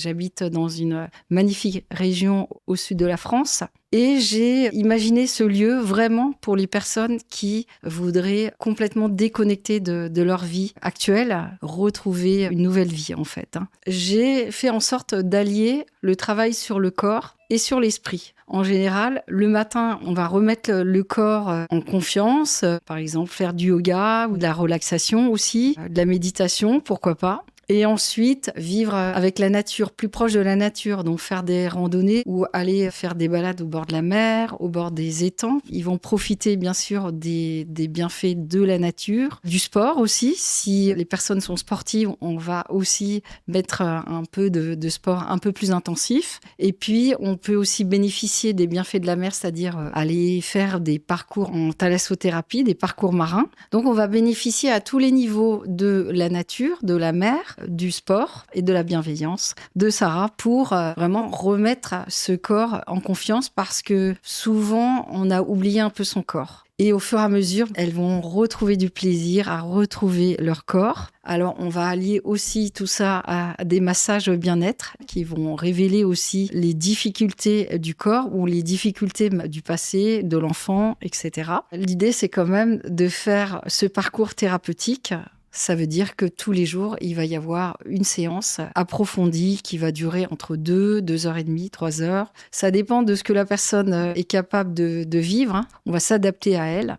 J'habite dans une magnifique région au sud de la France. Et j'ai imaginé ce lieu vraiment pour les personnes qui voudraient complètement déconnecter de leur vie actuelle, retrouver une nouvelle vie en fait. J'ai fait en sorte d'allier le travail sur le corps et sur l'esprit. En général, le matin, on va remettre le corps en confiance, par exemple faire du yoga ou de la relaxation aussi, de la méditation, pourquoi pas. Et ensuite, vivre avec la nature, plus proche de la nature, donc faire des randonnées ou aller faire des balades au bord de la mer, au bord des étangs. Ils vont profiter bien sûr des bienfaits de la nature, du sport aussi. Si les personnes sont sportives, on va aussi mettre un peu de sport un peu plus intensif. Et puis, on peut aussi bénéficier des bienfaits de la mer, c'est-à-dire aller faire des parcours en thalassothérapie, des parcours marins. Donc, on va bénéficier à tous les niveaux de la nature, de la mer, du sport et de la bienveillance de Sarah pour vraiment remettre ce corps en confiance parce que souvent, on a oublié un peu son corps. Et au fur et à mesure, elles vont retrouver du plaisir à retrouver leur corps. Alors, on va allier aussi tout ça à des massages bien-être qui vont révéler aussi les difficultés du corps ou les difficultés du passé, de l'enfant, etc. L'idée, c'est quand même de faire ce parcours thérapeutique. Ça veut dire que tous les jours, il va y avoir une séance approfondie qui va durer entre 2 heures et demie, 3 heures. Ça dépend de ce que la personne est capable de vivre. On va s'adapter à elle.